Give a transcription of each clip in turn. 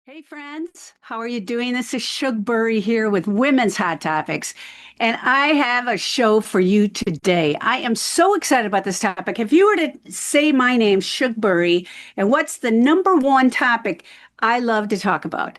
Hey friends, how are you doing? This is Shug Bury here with Women's Hot Topics, and I have a show for you today. I am so excited about this topic. If you were to say my name, Shug Bury, and what's the number one topic I love to talk about?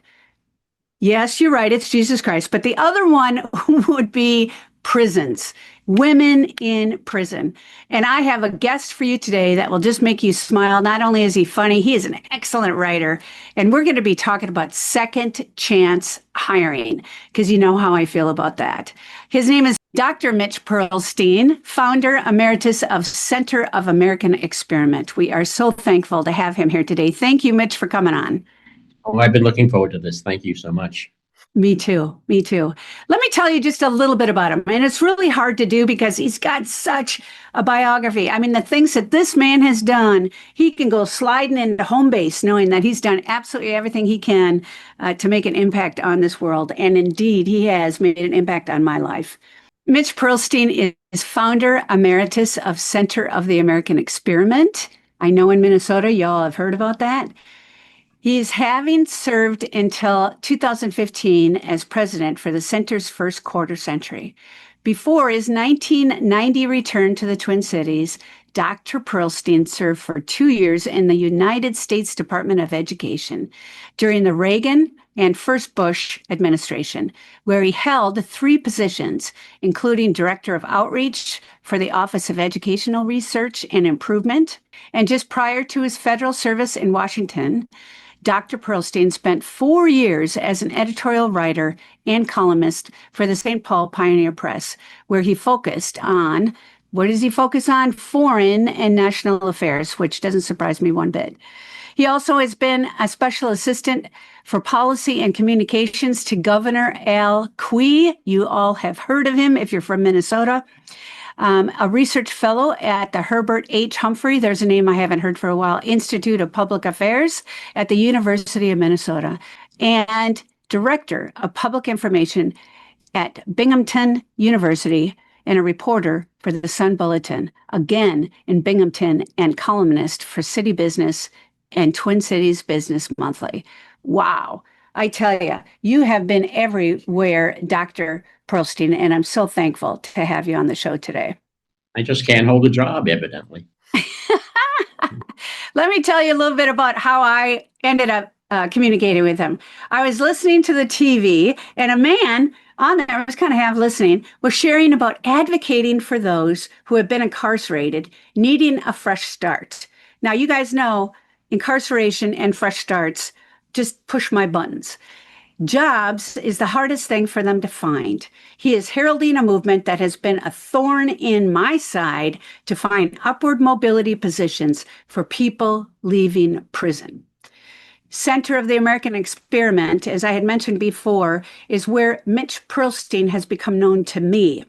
Yes, you're right, it's Jesus Christ. But the other one would be prisons, women in prison. And I have a guest for you today that will just make you smile. Not only is he funny, he is an excellent writer. And we're going to be talking about second chance hiring, because you know how I feel about that. His name is Dr. Mitch Pearlstein, Founder Emeritus of Center of American Experiment. We are so thankful to have him here today. Thank you, Mitch, for coming on. Oh, I've been looking forward to this. Thank you so much. Me too. Me too. Let me tell you just a little bit about him. And it's really hard to do because he's got such a biography. I mean, the things that this man has done, he can go sliding into home base knowing that he's done absolutely everything he can to make an impact on this world. And indeed, he has made an impact on my life. Mitch Pearlstein is founder emeritus of Center of the American Experiment. I know in Minnesota, y'all have heard about that. He's having served until 2015 as president for the center's first quarter century. Before his 1990 return to the Twin Cities, Dr. Pearlstein served for 2 years in the United States Department of Education during the Reagan and first Bush administration, where he held 3 positions, including Director of Outreach for the Office of Educational Research and Improvement. And just prior to his federal service in Washington, Dr. Pearlstein spent 4 years as an editorial writer and columnist for the St. Paul Pioneer Press, where he focused on, what does he focus on? Foreign and national affairs, which doesn't surprise me one bit. He also has been a special assistant for policy and communications to Governor Al Quie. You all have heard of him if you're from Minnesota. A research fellow at the Herbert H. Humphrey, there's a name I haven't heard for a while, Institute of Public Affairs at the University of Minnesota, and director of public information at Binghamton University, and a reporter for the Sun Bulletin, again in Binghamton, and columnist for City Business and Twin Cities Business Monthly. Wow. I tell you, you have been everywhere, Dr. Pearlstein, and I'm so thankful to have you on the show today. I just can't hold a job, evidently. Let me tell you a little bit about how I ended up communicating with him. I was listening to the TV, and a man on there, I was kind of half listening, was sharing about advocating for those who have been incarcerated, needing a fresh start. Now, you guys know incarceration and fresh starts just push my buttons. Jobs is the hardest thing for them to find. He is heralding a movement that has been a thorn in my side to find upward mobility positions for people leaving prison. Center of the American Experiment, as I had mentioned before, is where Mitch Pearlstein has become known to me.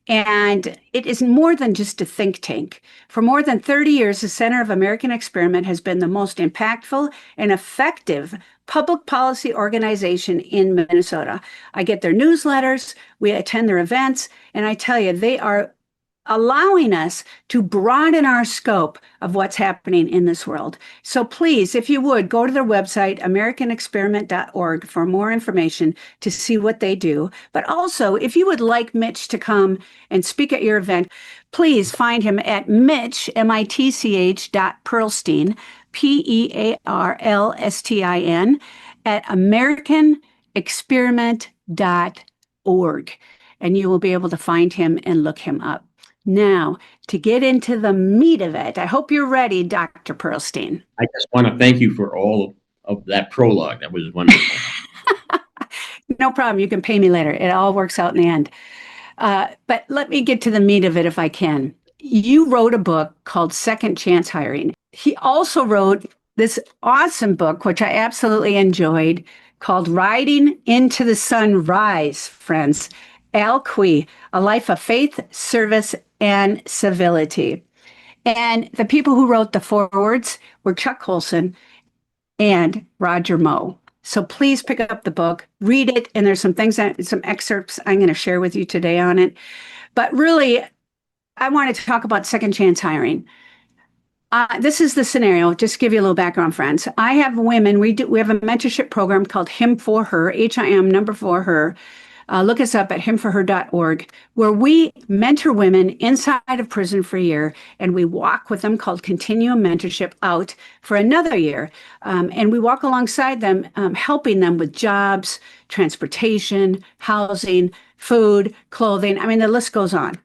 And it is more than just a think tank. For more than 30 years, the Center of American Experiment has been the most impactful and effective public policy organization in Minnesota. I get their newsletters, we attend their events, and I tell you, they are allowing us to broaden our scope of what's happening in this world. So please, if you would, go to their website, americanexperiment.org, for more information to see what they do. But also, if you would like Mitch to come and speak at your event, please find him at Mitch, M-I-T-C-H Pearlstein, Pearlstin, at americanexperiment.org. And you will be able to find him and look him up. Now, to get into the meat of it, I hope you're ready, Dr. Pearlstein. I just want to thank you for all of that prologue. That was wonderful. No problem. You can pay me later. It all works out in the end. But let me get to the meat of it if I can. You wrote a book called Second Chance Hiring. He also wrote this awesome book, which I absolutely enjoyed, called Riding into the Sunrise, friends. Al Quie, A Life of Faith, Service, and Civility. And the people who wrote the forewords were Chuck Colson and Roger Moe. So please pick up the book, read it, and there's some excerpts I'm going to share with you today on it. But really, I want to talk about second chance hiring. This is the scenario. Just to give you a little background, friends. I have women. We have a mentorship program called Him for Her, HIM number for her. Look us up at himforher.org, where we mentor women inside of prison for a year, and we walk with them, called Continuum Mentorship, out for another year. And we walk alongside them, helping them with jobs, transportation, housing, food, clothing. I mean, the list goes on.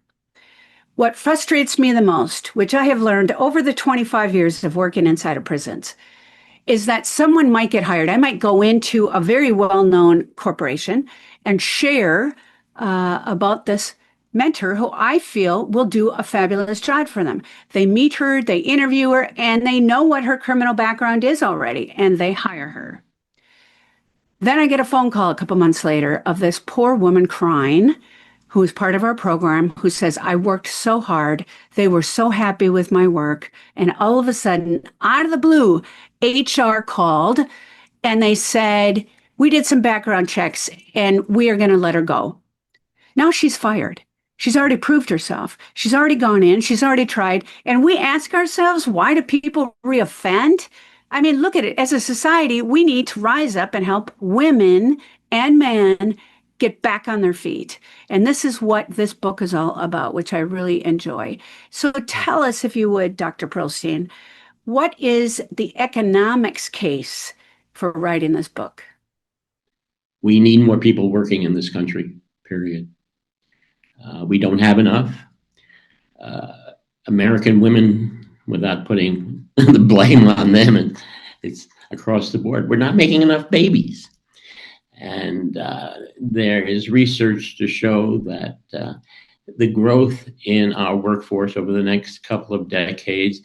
What frustrates me the most, which I have learned over the 25 years of working inside of prisons, is that someone might get hired. I might go into a very well-known corporation and share about this mentor who I feel will do a fabulous job for them. They meet her, they interview her, and they know what her criminal background is already, and they hire her. Then I get a phone call a couple months later of this poor woman crying, who is part of our program, who says, I worked so hard. They were so happy with my work. And all of a sudden, out of the blue, HR called and they said, we did some background checks and we are going to let her go. Now she's fired. She's already proved herself. She's already gone in. She's already tried. And we ask ourselves, why do people reoffend? I mean, look at it. As a society, we need to rise up and help women and men get back on their feet. And this is what this book is all about, which I really enjoy. So tell us, if you would, Dr. Pearlstein, what is the economics case for writing this book? We need more people working in this country, period. We don't have enough. American women, without putting the blame on them, and it's across the board, we're not making enough babies. And there is research to show that the growth in our workforce over the next couple of decades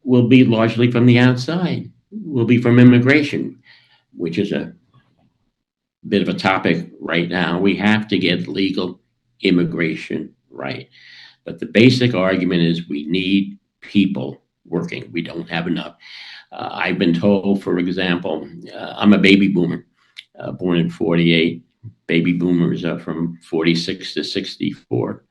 will be largely from the outside, will be from immigration, which is a bit of a topic right now. We have to get legal immigration right. But the basic argument is we need people working. We don't have enough. I've been told, for example, I'm a baby boomer. Born in 48, baby boomers are from 46 to 64.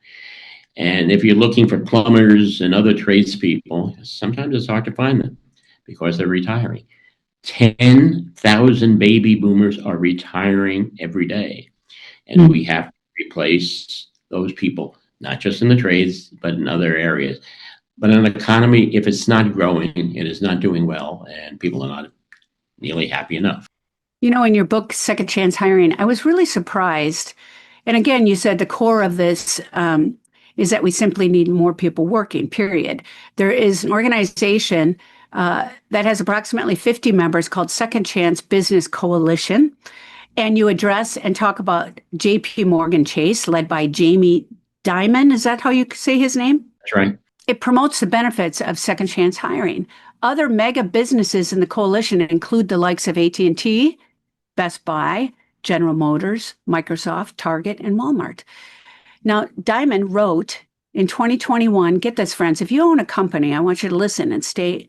And if you're looking for plumbers and other tradespeople, sometimes it's hard to find them because they're retiring. 10,000 baby boomers are retiring every day. And we have to replace those people, not just in the trades, but in other areas. But an economy, if it's not growing, it is not doing well, and people are not nearly happy enough. You know, in your book, Second Chance Hiring, I was really surprised. And again, you said the core of this is that we simply need more people working, period. There is an organization that has approximately 50 members called Second Chance Business Coalition. And you address and talk about JP Morgan Chase, led by Jamie Dimon. Is that how you say his name? That's right. It promotes the benefits of second chance hiring. Other mega businesses in the coalition include the likes of AT&T, Best Buy, General Motors, Microsoft, Target, and Walmart. Now, Dimon wrote in 2021, get this, friends, if you own a company, I want you to listen and stay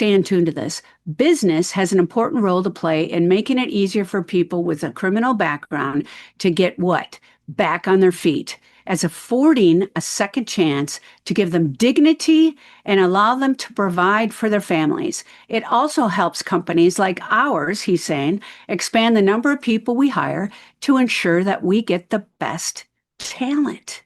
in tune to this. Business has an important role to play in making it easier for people with a criminal background to get what? Back on their feet, as affording a second chance to give them dignity and allow them to provide for their families. It also helps companies like ours, he's saying, expand the number of people we hire to ensure that we get the best talent.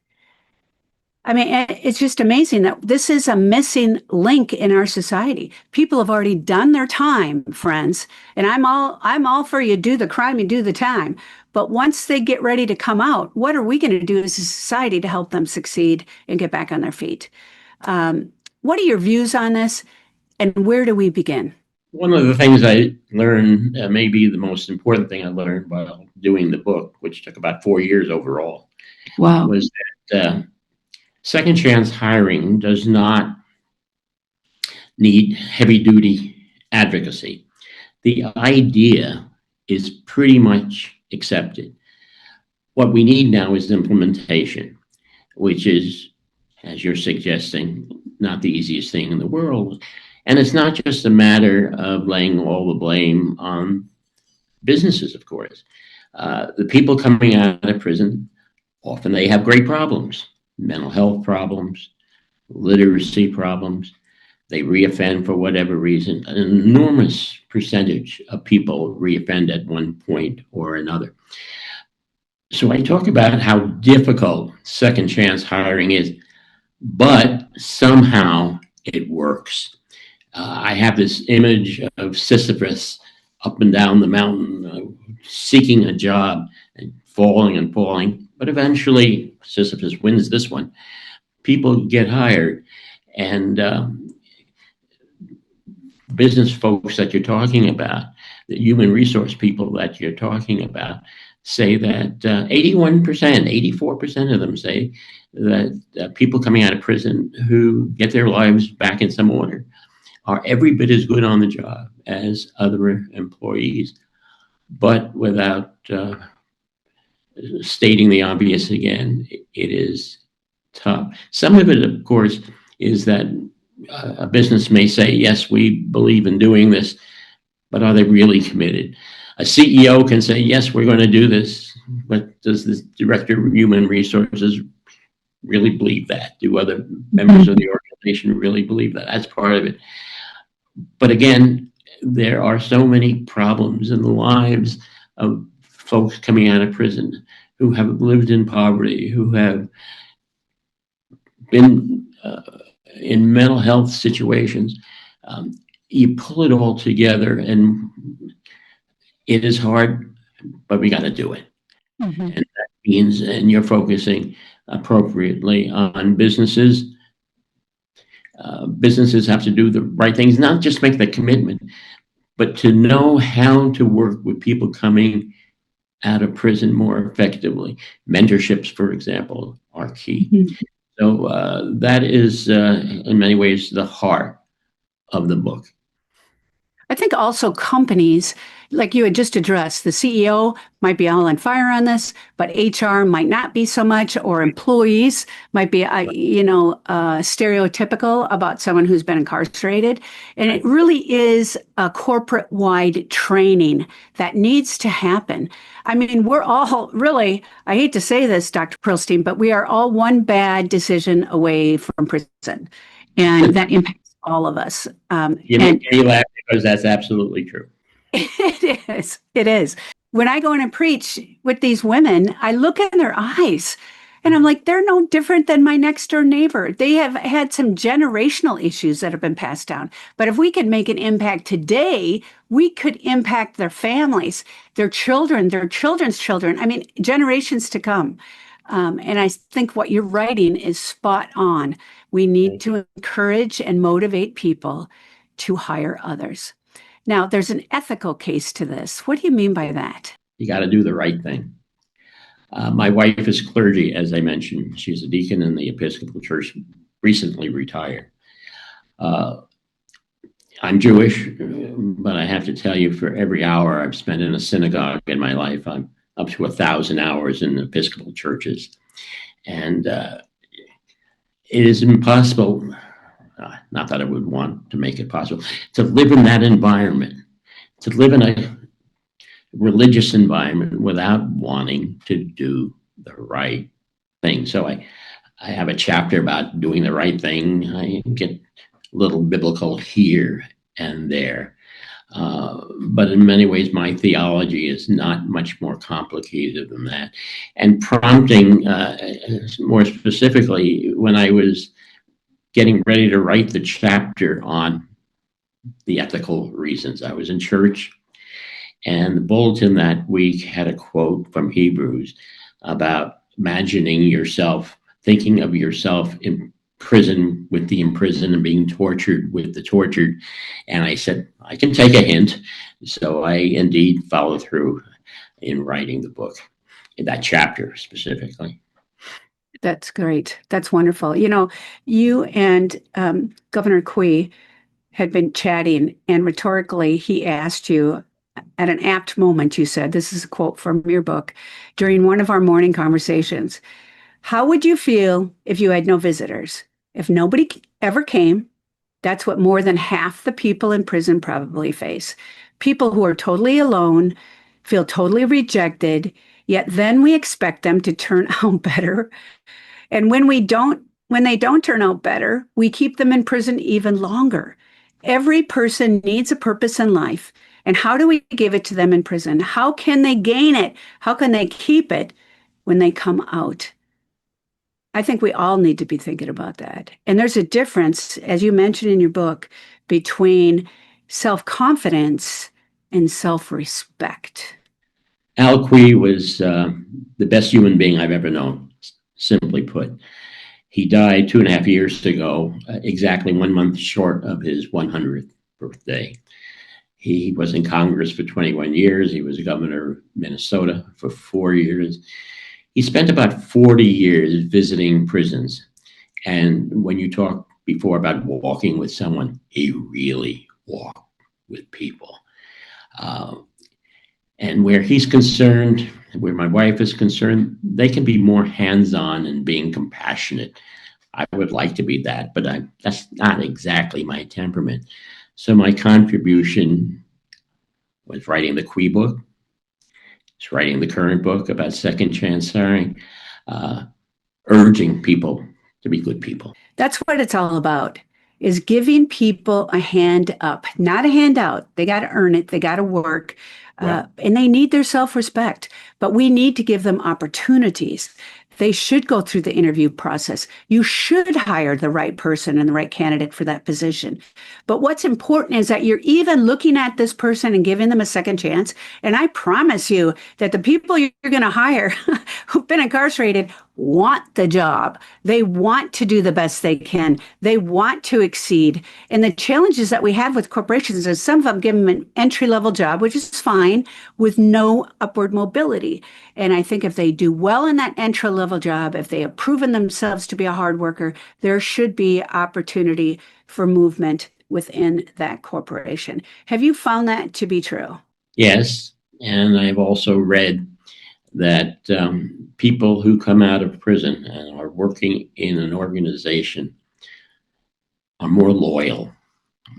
I mean, it's just amazing that this is a missing link in our society. People have already done their time, friends, and I'm all for you do the crime, you do the time. But once they get ready to come out, what are we going to do as a society to help them succeed and get back on their feet? What are your views on this, and where do we begin? One of the things I learned, maybe the most important thing I learned while doing the book, which took about 4 years overall, Wow. was that second chance hiring does not need heavy-duty advocacy. The idea is pretty much accepted. What we need now is implementation, which is, as you're suggesting, not the easiest thing in the world. And it's not just a matter of laying all the blame on businesses, of course. The people coming out of prison, often they have great problems, mental health problems, literacy problems. They reoffend for whatever reason. An enormous percentage of people reoffend at one point or another. So I talk about how difficult second chance hiring is, but somehow it works. I have this image of Sisyphus up and down the mountain, seeking a job and falling, but eventually Sisyphus wins this one. People get hired, and business folks that you're talking about, the human resource people that you're talking about, say that 81%, 84% of them say that people coming out of prison who get their lives back in some order are every bit as good on the job as other employees, but without stating the obvious again, it is tough. Some of it, of course, is that a business may say, yes, we believe in doing this, but are they really committed? A CEO can say, yes, we're going to do this, but does the director of human resources really believe that? Do other members of the organization really believe that? That's part of it. But again, there are so many problems in the lives of folks coming out of prison who have lived in poverty, who have been in mental health situations. You pull it all together, and it is hard, but we got to do it. Mm-hmm. And that means, and you're focusing appropriately on businesses. Businesses have to do the right things, not just make the commitment, but to know how to work with people coming out of prison more effectively. Mentorships, for example, are key. Mm-hmm. So that is, in many ways, the heart of the book. I think also companies, like you had just addressed, the CEO might be all on fire on this, but HR might not be so much, or employees might be, stereotypical about someone who's been incarcerated. And it really is a corporate-wide training that needs to happen. I mean, we're all really, I hate to say this, Dr. Pearlstein, but we are all one bad decision away from prison. And that impacts all of us. You make me laugh because that's absolutely true. It is. When I go in and preach with these women, I look in their eyes and I'm like, they're no different than my next door neighbor. They have had some generational issues that have been passed down. But if we could make an impact today, we could impact their families, their children, their children's children. I mean, generations to come. And I think what you're writing is spot on. We need to encourage and motivate people to hire others. Now, there's an ethical case to this. What do you mean by that? You got to do the right thing. My wife is clergy, as I mentioned. She's a deacon in the Episcopal Church, recently retired. I'm Jewish, but I have to tell you, for every hour I've spent in a synagogue in my life, I'm up to 1,000 hours in Episcopal churches. And it is impossible, not that I would want to make it possible, to live in that environment, to live in a religious environment without wanting to do the right thing. So I have a chapter about doing the right thing. I get a little biblical here and there. But in many ways, my theology is not much more complicated than that. And prompting, more specifically, when I was getting ready to write the chapter on the ethical reasons, I was in church, and the bulletin that week had a quote from Hebrews about imagining yourself, thinking of yourself in prison with the imprisoned and being tortured with the tortured. And I said, I can take a hint. So I indeed followed through in writing the book, in that chapter specifically. That's great. That's wonderful. You know, you and Governor Quee had been chatting, and rhetorically, he asked you at an apt moment, you said, this is a quote from your book, during one of our morning conversations, how would you feel if you had no visitors? If nobody ever came, that's what more than half the people in prison probably face. People who are totally alone, feel totally rejected, yet then we expect them to turn out better. And when When they don't turn out better, we keep them in prison even longer. Every person needs a purpose in life. And how do we give it to them in prison? How can they gain it? How can they keep it when they come out? I think we all need to be thinking about that. And there's a difference, as you mentioned in your book, between self-confidence and self-respect. Al Quee was the best human being I've ever known, simply put. He died 2.5 years ago, exactly 1 month short of his 100th birthday. He was in Congress for 21 years. He was governor of Minnesota for 4 years. He spent about 40 years visiting prisons. And when you talked before about walking with someone, he really walked with people. And where he's concerned, where my wife is concerned, they can be more hands-on and being compassionate. I would like to be that, but that's not exactly my temperament. So my contribution was writing the Quee book, was writing the current book about second chance hiring, urging people to be good people. That's what it's all about, is giving people a hand up, not a handout. They got to earn it. They got to work. Right. And they need their self-respect, but we need to give them opportunities. They should go through the interview process. You should hire the right person and the right candidate for that position. But what's important is that you're even looking at this person and giving them a second chance. And I promise you that the people you're going to hire who've been incarcerated want the job. They want to do the best they can. They want to exceed. And the challenges that we have with corporations is some of them give them an entry-level job, which is fine, with no upward mobility. And I think if they do well in that entry-level job, if they have proven themselves to be a hard worker, there should be opportunity for movement within that corporation. Have you found that to be true? Yes. And I've also read that people who come out of prison and are working in an organization are more loyal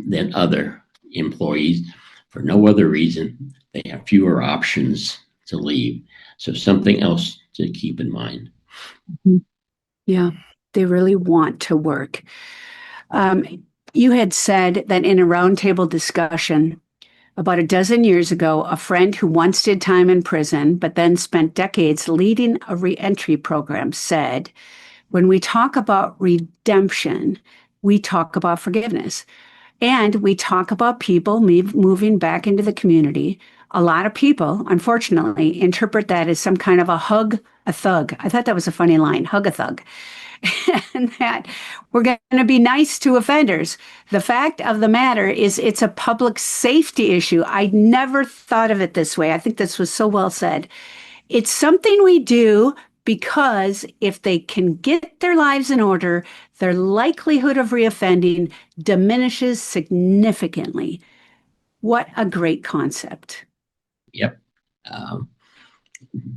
than other employees for no other reason. They have fewer options to leave. So something else to keep in mind. Yeah, they really want to work. You had said that in a roundtable discussion about a dozen years ago, a friend who once did time in prison, but then spent decades leading a reentry program said, when we talk about redemption, we talk about forgiveness. And we talk about people moving back into the community. A lot of people, unfortunately, interpret that as some kind of a hug a thug. I thought that was a funny line, hug a thug. And that we're going to be nice to offenders. The fact of the matter is it's a public safety issue. I never thought of it this way. I think this was so well said. It's something we do because if they can get their lives in order, their likelihood of reoffending diminishes significantly. What a great concept. Yep.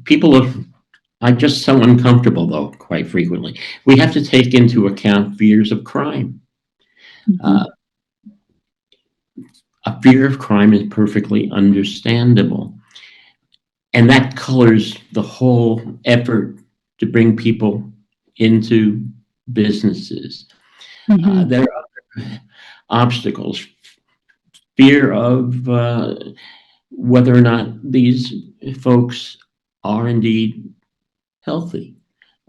People are just so uncomfortable, though, quite frequently. We have to take into account fears of crime. Mm-hmm. A fear of crime is perfectly understandable. And that colors the whole effort to bring people into businesses. Mm-hmm. There are obstacles, fear of whether or not these folks are indeed healthy.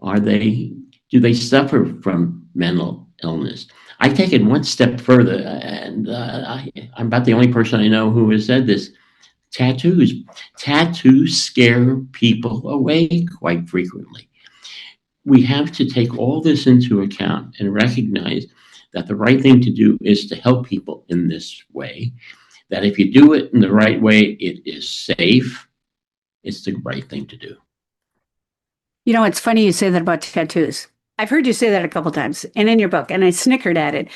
Do they suffer from mental illness? I take it one step further, and I'm about the only person I know who has said this. Tattoos scare people away quite frequently. We have to take all this into account and recognize that the right thing to do is to help people in this way. That if you do it in the right way, it is safe. It's the right thing to do. You know, it's funny you say that about tattoos. I've heard you say that a couple times and in your book, and I snickered at it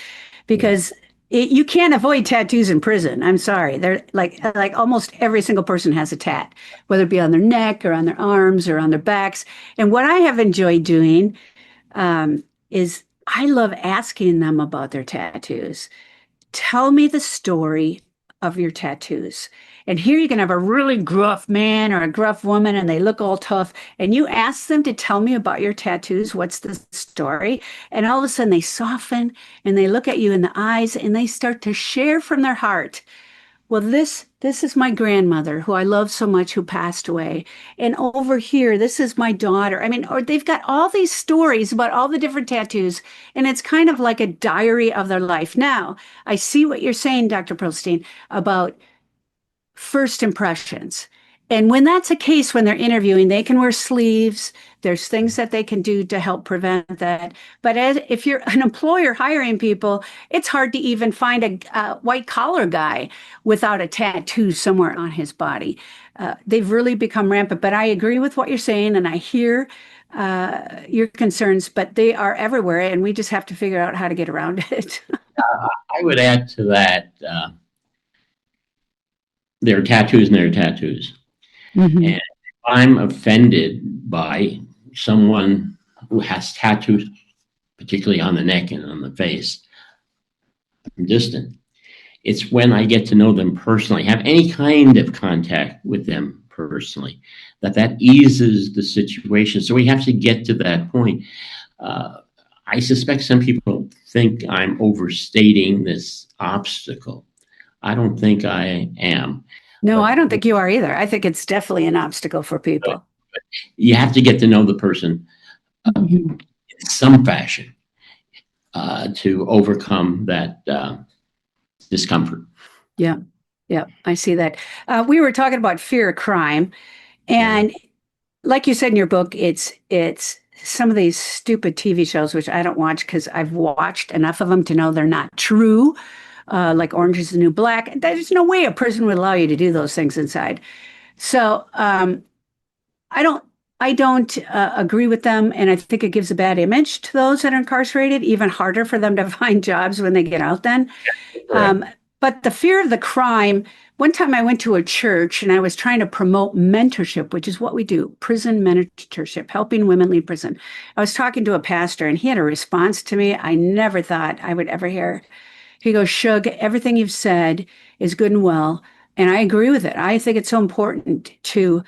because you can't avoid tattoos in prison. I'm sorry. They're like almost every single person has a tat, whether it be on their neck or on their arms or on their backs. And what I have enjoyed doing is I love asking them about their tattoos. Tell me the story of your tattoos. And here you can have a really gruff man or a gruff woman and they look all tough. And you ask them to tell me about your tattoos. What's the story? And all of a sudden they soften and they look at you in the eyes and they start to share from their heart. Well, this is my grandmother who I love so much who passed away. And over here, this is my daughter. I mean, or they've got all these stories about all the different tattoos, and it's kind of like a diary of their life. Now, I see what you're saying, Dr. Pearlstein, about first impressions. And when that's a case, when they're interviewing, they can wear sleeves. There's things that they can do to help prevent that. But if you're an employer hiring people, it's hard to even find a white collar guy without a tattoo somewhere on his body. They've really become rampant. But I agree with what you're saying, and I hear your concerns, but they are everywhere, and we just have to figure out how to get around it. I would add to that, there are tattoos and there are tattoos. Mhm. And if I'm offended by someone who has tattoos, particularly on the neck and on the face, I'm distant. It's when I get to know them personally, have any kind of contact with them personally, that eases the situation. So we have to get to that point. I suspect some people think I'm overstating this obstacle. I don't think I am. No, But I don't think you are either. I think it's definitely an obstacle for people. you have to get to know the person Mhm. in some fashion to overcome that discomfort. Yeah, yeah, I see that. We were talking about fear of crime, Yeah. and like you said in your book, it's some of these stupid TV shows which I don't watch because I've watched enough of them to know they're not true. Like Orange is the New Black. There's no way a prison would allow you to do those things inside. So I don't I don't agree with them, and I think it gives a bad image to those that are incarcerated. Even harder for them to find jobs when they get out. Then, Correct. but the fear of the crime. One time I went to a church and I was trying to promote mentorship, which is what we do, prison mentorship, helping women leave prison. I was talking to a pastor and he had a response to me I never thought I would ever hear. He goes, Shug, everything you've said is good and well. And I agree with it. I think it's so important to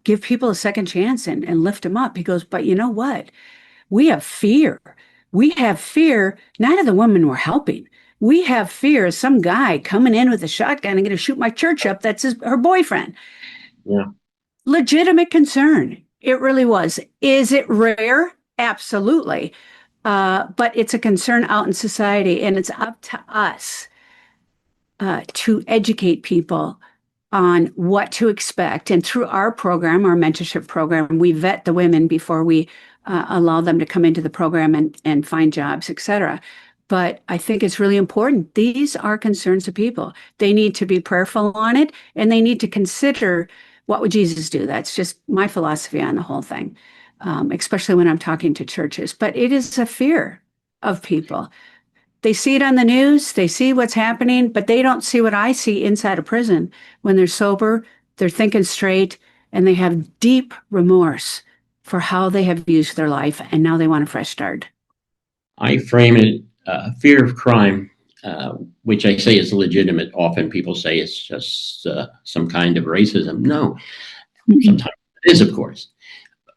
give people a second chance and lift them up. He goes, but you know what? We have fear. We have fear, not of the woman we're helping. We have fear of some guy coming in with a shotgun and going to shoot my church up. That's her boyfriend. Yeah. Legitimate concern. It really was. Is it rare? Absolutely. But it's a concern out in society, and it's up to us to educate people on what to expect. And through our program, our mentorship program, we vet the women before we allow them to come into the program and find jobs, et cetera. But I think it's really important. These are concerns of people. They need to be prayerful on it, and they need to consider what would Jesus do. That's just my philosophy on the whole thing, especially when I'm talking to churches. But it is a fear of people. They see it on the news, they see what's happening, but they don't see what I see inside a prison. When they're sober, they're thinking straight, and they have deep remorse for how they have used their life, and now they want a fresh start. I frame it fear of crime, which I say is legitimate. Often people say it's just some kind of racism. No, sometimes it is, of course.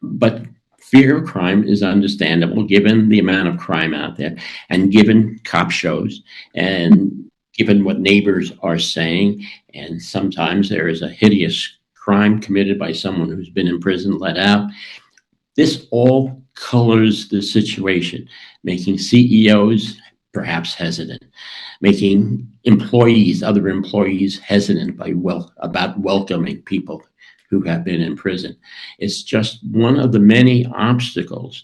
But fear of crime is understandable given the amount of crime out there and given cop shows and given what neighbors are saying. And sometimes there is a hideous crime committed by someone who's been in prison, let out. This all colors the situation, making CEOs perhaps hesitant, making other employees hesitant about welcoming people who have been in prison. It's just one of the many obstacles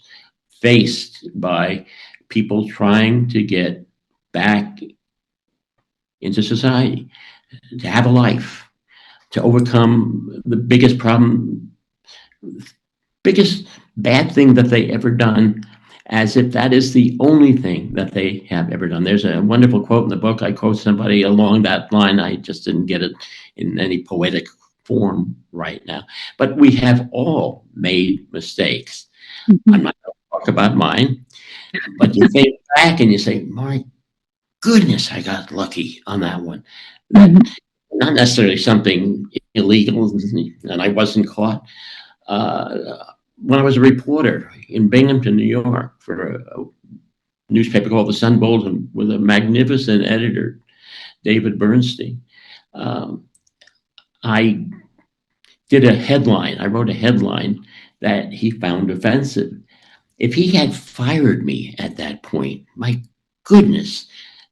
faced by people trying to get back into society, to have a life, to overcome the biggest problem, biggest bad thing that they ever done, as if that is the only thing that they have ever done. There's a wonderful quote in the book. I quote somebody along that line. I just didn't get it in any poetic form right now. But we have all made mistakes. I'm not going to talk about mine, but you think back and you say, my goodness, I got lucky on that one. That not necessarily something illegal, and I wasn't caught. When I was a reporter in Binghamton, New York, for a newspaper called the Sun Bulletin with a magnificent editor, David Bernstein, I did a headline. I wrote a headline that he found offensive. If he had fired me at that point, my goodness,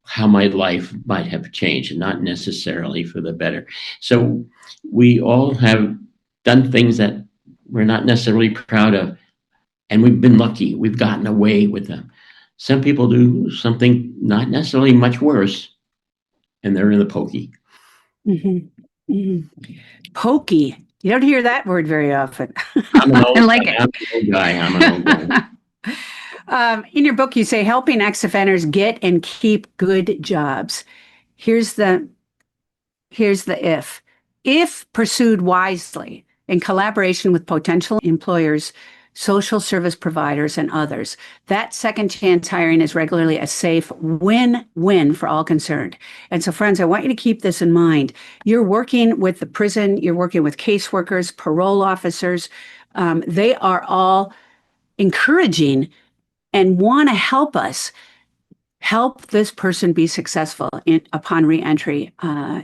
how my life might have changed, and not necessarily for the better. So we all have done things that we're not necessarily proud of, and we've been lucky. We've gotten away with them. Some people do something not necessarily much worse, and they're in the pokey. Mm-hmm. Mm-hmm. Pokey. You don't hear that word very often. I'm an old I like guy. it. I'm an old guy. I'm an old guy. In your book, you say helping ex-offenders get and keep good jobs. Here's the if. If pursued wisely in collaboration with potential employers, social service providers, and others, that second chance hiring is regularly a safe win-win for all concerned. And so, friends, I want you to keep this in mind. You're working with the prison, you're working with caseworkers, parole officers. They are all encouraging and want to help us help this person be successful upon reentry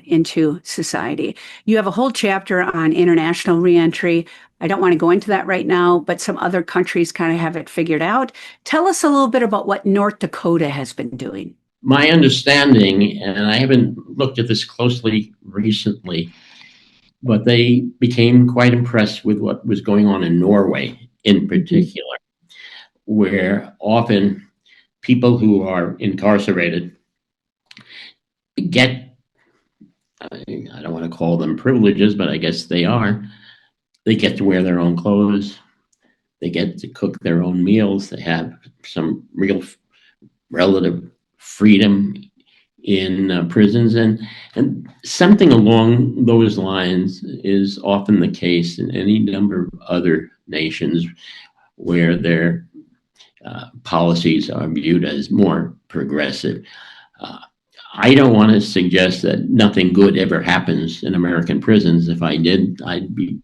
into society. You have a whole chapter on international reentry. I don't want to go into that right now, but some other countries kind of have it figured out. Tell us a little bit about what North Dakota has been doing. My understanding, and I haven't looked at this closely recently, but they became quite impressed with what was going on in Norway in particular, where often people who are incarcerated get, I don't want to call them privileges, but I guess they are. They get to wear their own clothes. They get to cook their own meals. They have some real relative freedom in prisons. And something along those lines is often the case in any number of other nations where their policies are viewed as more progressive. I don't want to suggest that nothing good ever happens in American prisons. If I did, I'd be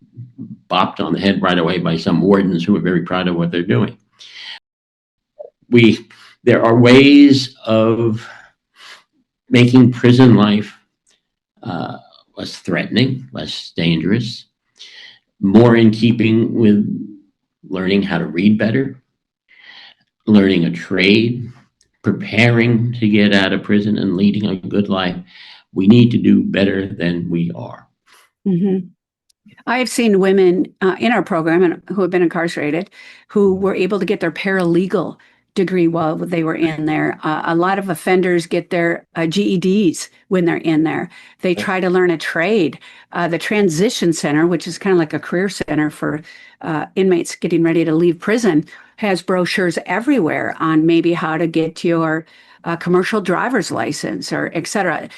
bopped on the head right away by some wardens who are very proud of what they're doing. There are ways of making prison life less threatening, less dangerous, more in keeping with learning how to read better, learning a trade, preparing to get out of prison and leading a good life. We need to do better than we are. Mm-hmm. I've seen women in our program who have been incarcerated who were able to get their paralegal degree while they were in there. A lot of offenders get their GEDs when they're in there. They try to learn a trade. The Transition Center, which is kind of like a career center for inmates getting ready to leave prison, has brochures everywhere on maybe how to get your commercial driver's license or et cetera.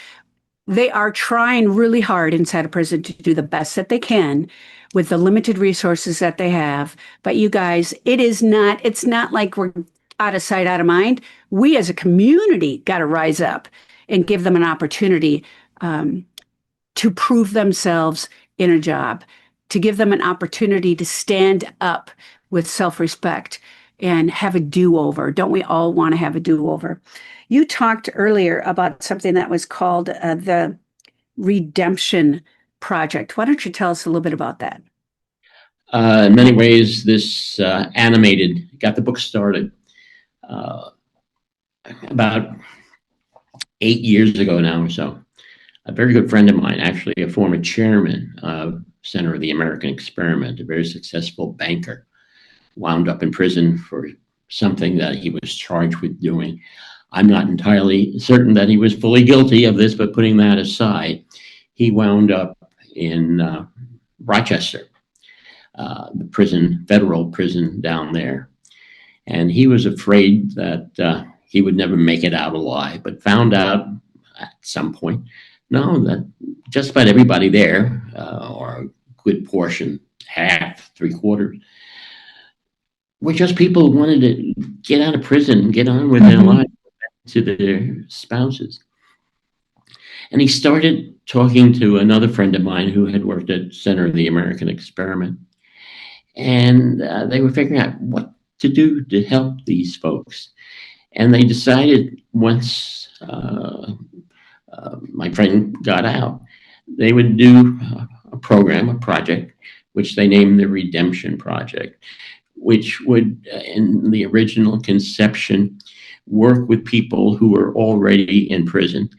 They are trying really hard inside a prison to do the best that they can with the limited resources that they have. But you guys, it's not like we're out of sight, out of mind. We as a community got to rise up and give them an opportunity to prove themselves in a job, to give them an opportunity to stand up with self-respect and have a do-over. Don't we all want to have a do-over? You talked earlier about something that was called the Redemption Project. Why don't you tell us a little bit about that? In many ways, this got the book started about 8 years ago now or so. A very good friend of mine, actually a former chairman of Center of the American Experiment, a very successful banker, wound up in prison for something that he was charged with doing. I'm not entirely certain that he was fully guilty of this, but putting that aside, he wound up in Rochester, the federal prison down there. And he was afraid that he would never make it out alive, but found out at some point, no, that just about everybody there, or a good portion, half, three-quarters, were just people who wanted to get out of prison and get on with their lives to their spouses. And he started talking to another friend of mine who had worked at Center of the American Experiment. And they were figuring out what to do to help these folks. And they decided once my friend got out, they would do a program, a project, which they named the Redemption Project, which would, in the original conception, work with people who were already in prison,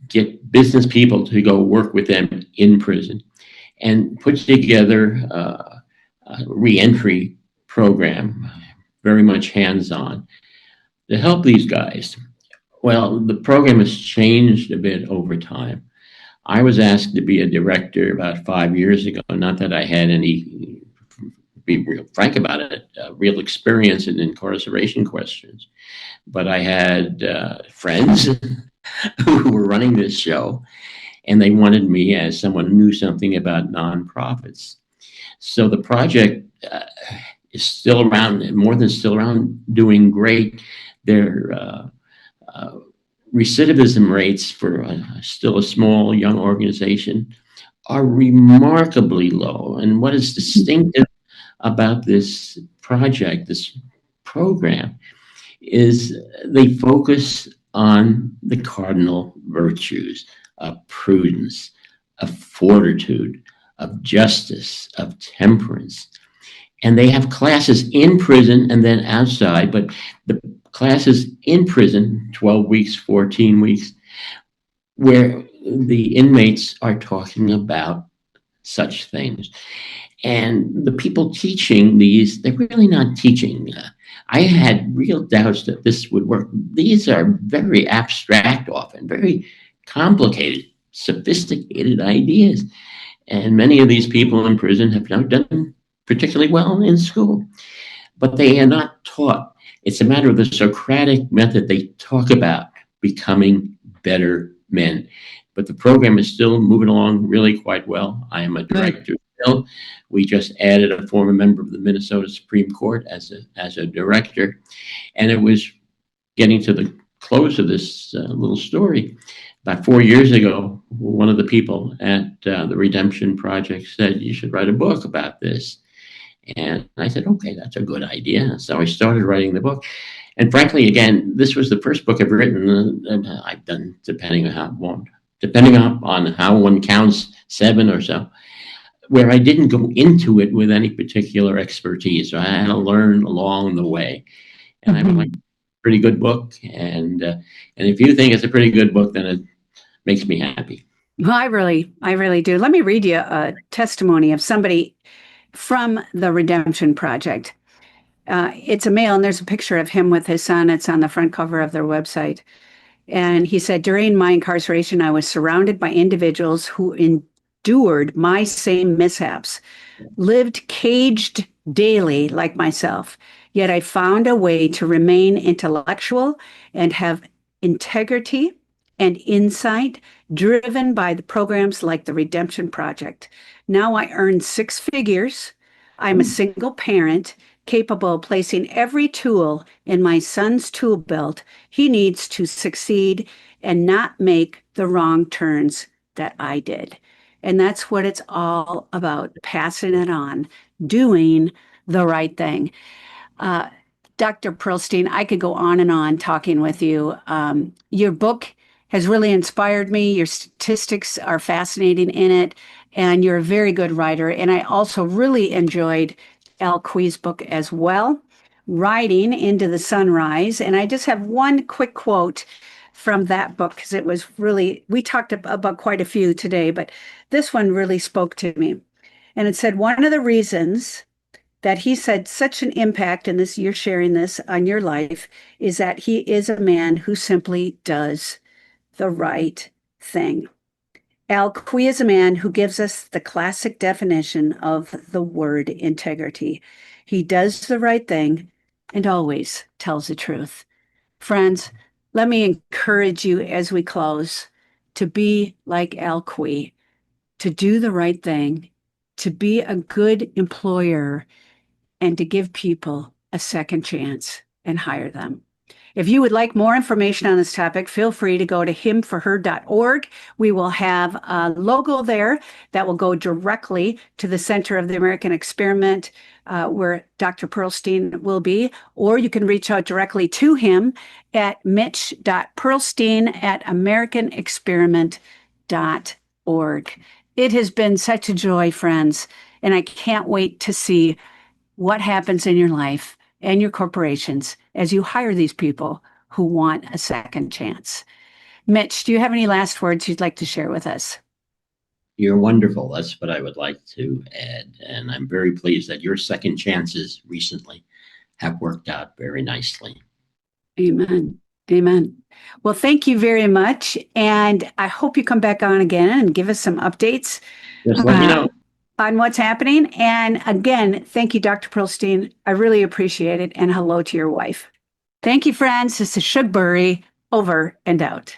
get business people to go work with them in prison, and put together a reentry program, very much hands-on, to help these guys. Well, the program has changed a bit over time. I was asked to be a director about 5 years ago. Not that I had any, be real frank about it, real experience in incarceration questions, but I had friends who were running this show, and they wanted me as someone who knew something about nonprofits. So the project is still around, more than still around, doing great. Their recidivism rates for still a small, young organization are remarkably low. And what is distinctive about this project, this program, is they focus on the cardinal virtues of prudence, of fortitude, of justice, of temperance. And they have classes in prison and then outside, but the classes in prison, 12 weeks, 14 weeks, where the inmates are talking about such things. And the people teaching these, they're really not teaching. I had real doubts that this would work. These are very abstract, often very complicated, sophisticated ideas. And many of these people in prison have not done particularly well in school, but they are not taught. It's a matter of the Socratic method. They talk about becoming better men. But the program is still moving along really quite well. I am a director still. We just added a former member of the Minnesota Supreme Court as a director. And it was getting to the close of this little story. About 4 years ago, one of the people at the Redemption Project said, you should write a book about this. And I said, okay, that's a good idea. So I started writing the book. And frankly, again, this was the first book I've written. I've done, depending on how one counts, 7 or so, where I didn't go into it with any particular expertise. So I had to learn along the way. And I was like, pretty good book. And if you think it's a pretty good book, then it makes me happy. Well, I really do. Let me read you a testimony of somebody from the Redemption Project. It's a male, and there's a picture of him with his son. It's on the front cover of their website. And he said, during my incarceration, I was surrounded by individuals who endured my same mishaps, lived caged daily like myself. Yet I found a way to remain intellectual and have integrity and insight driven by the programs like the Redemption Project. Now I earn 6 figures. I'm a single parent capable of placing every tool in my son's tool belt he needs to succeed and not make the wrong turns that I did. And that's what it's all about, passing it on, doing the right thing. Dr. Pearlstein, I could go on and on talking with you. Your book has really inspired me. Your statistics are fascinating in it, and you're a very good writer. And I also really enjoyed Al Quee's book as well, Riding into the Sunrise. And I just have one quick quote from that book because it was really, we talked about quite a few today, but this one really spoke to me. And it said, one of the reasons that he's had such an impact, and this, you're sharing this on your life, is that he is a man who simply does the right thing. Al Quee is a man who gives us the classic definition of the word integrity. He does the right thing and always tells the truth. Friends, let me encourage you as we close to be like Al Quee, to do the right thing, to be a good employer, and to give people a second chance and hire them. If you would like more information on this topic, feel free to go to himforher.org. We will have a logo there that will go directly to the Center of the American Experiment, where Dr. Pearlstein will be, or you can reach out directly to him at mitch.pearlstein@americanexperiment.org. It has been such a joy, friends, and I can't wait to see what happens in your life and your corporations as you hire these people who want a second chance. Mitch, do you have any last words you'd like to share with us? You're wonderful. That's what I would like to add. And I'm very pleased that your second chances recently have worked out very nicely. Amen. Amen. Well, thank you very much. And I hope you come back on again and give us some updates. Just let me know. On what's happening. And again, thank you, Dr. Pearlstein. I really appreciate it. And hello to your wife. Thank you, friends. This is Shug Bury, over and out.